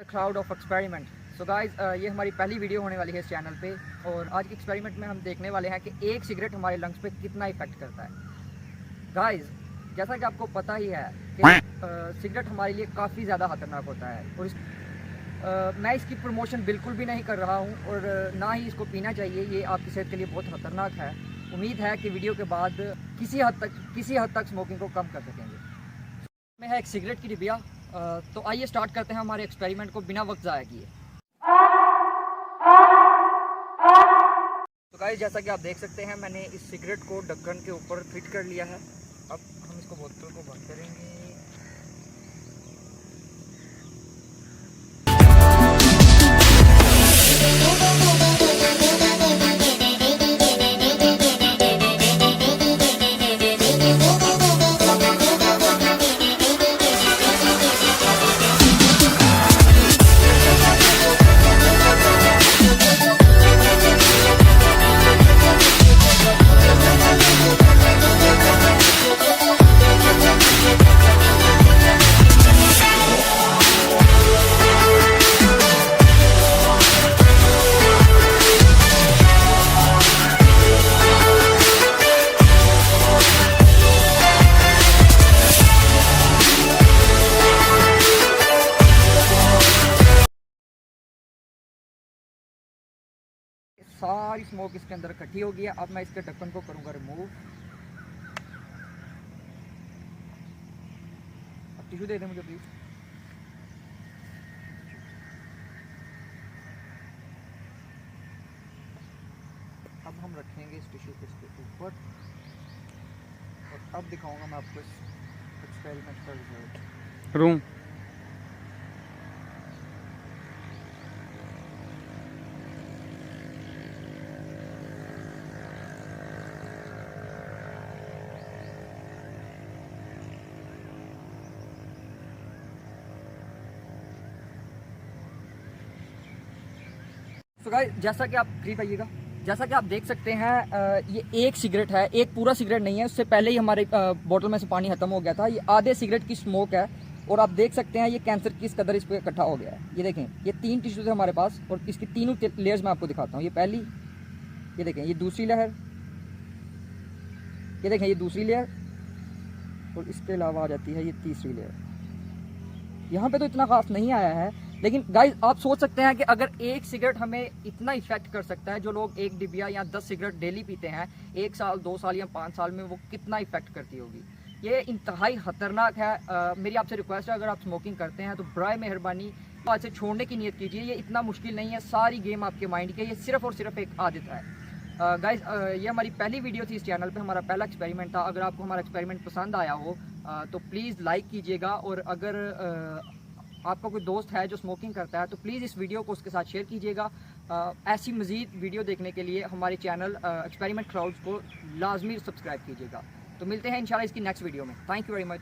Crowd of experiment. So guys, ये हमारी पहली वीडियो होने वाली है इस चैनल पे और आज के एक्सपेरिमेंट में हम देखने वाले हैं कि एक सिगरेट हमारे लंग्स पे कितना इफेक्ट करता है। गाइस, जैसा कि आपको पता ही है कि सिगरेट हमारे लिए काफ़ी ज़्यादा खतरनाक होता है और मैं इसकी प्रमोशन बिल्कुल भी नहीं कर रहा हूँ और ना ही इसको पीना चाहिए। ये आपकी सेहत के लिए बहुत खतरनाक है। उम्मीद है कि वीडियो के बाद किसी हद तक स्मोकिंग को कम कर सकेंगे। में है एक सिगरेट की डिबिया। तो आइए स्टार्ट करते हैं हमारे एक्सपेरिमेंट को बिना वक्त ज़ाया किए। तो गाइस, जैसा कि आप देख सकते हैं मैंने इस सिगरेट को ढक्कन के ऊपर फिट कर लिया है। अब हम इसको बोतल को बंद करेंगे। सारी स्मोक इसके अंदर इकट्ठी हो गई है। अब मैं इसके ढक्कन को करूंगा रिमूव। अब टिश्यू दे दें मुझे प्लीज। अब हम रखेंगे इस टिश्यू को इसके ऊपर और अब दिखाऊंगा मैं आपको इस एक्सपेरिमेंट का रिजल्ट। रूम तो गाइस, जैसा कि आप करीब आइएगा, जैसा कि आप देख सकते हैं ये एक सिगरेट है, एक पूरा सिगरेट नहीं है। उससे पहले ही हमारे बोतल में से पानी खत्म हो गया था। ये आधे सिगरेट की स्मोक है और आप देख सकते हैं ये कैंसर किस कदर इस पर इकट्ठा हो गया है। ये देखें, ये 3 टिश्यूज है हमारे पास और इसकी तीनों लेयर्स मैं आपको दिखाता हूँ। ये पहली, ये देखें, ये दूसरी लेयर, ये देखें ये दूसरी लेयर और इसके अलावा आ जाती है ये तीसरी लेयर। यहाँ पे तो इतना खास नहीं आया है, लेकिन गाइस आप सोच सकते हैं कि अगर एक सिगरेट हमें इतना इफेक्ट कर सकता है, जो लोग एक डिबिया या 10 सिगरेट डेली पीते हैं, 1 साल 2 साल या 5 साल में वो कितना इफेक्ट करती होगी। ये इंतहाई खतरनाक है। मेरी आपसे रिक्वेस्ट है, अगर आप स्मोकिंग करते हैं तो बराए मेहरबानी आज से छोड़ने की नीयत कीजिए। ये इतना मुश्किल नहीं है, सारी गेम आपके माइंड की है। ये सिर्फ और सिर्फ एक आदत है। गाइस, ये हमारी पहली वीडियो थी इस चैनल पे, हमारा पहला एक्सपेरिमेंट था। अगर आपको हमारा एक्सपेरिमेंट पसंद आया हो तो प्लीज़ लाइक कीजिएगा और अगर आपका कोई दोस्त है जो स्मोकिंग करता है तो प्लीज़ इस वीडियो को उसके साथ शेयर कीजिएगा। ऐसी मज़ीद वीडियो देखने के लिए हमारे चैनल एक्सपेरिमेंट क्राउड्स को लाजमी सब्सक्राइब कीजिएगा। तो मिलते हैं इंशाल्लाह इसकी नेक्स्ट वीडियो में। Thank you very much.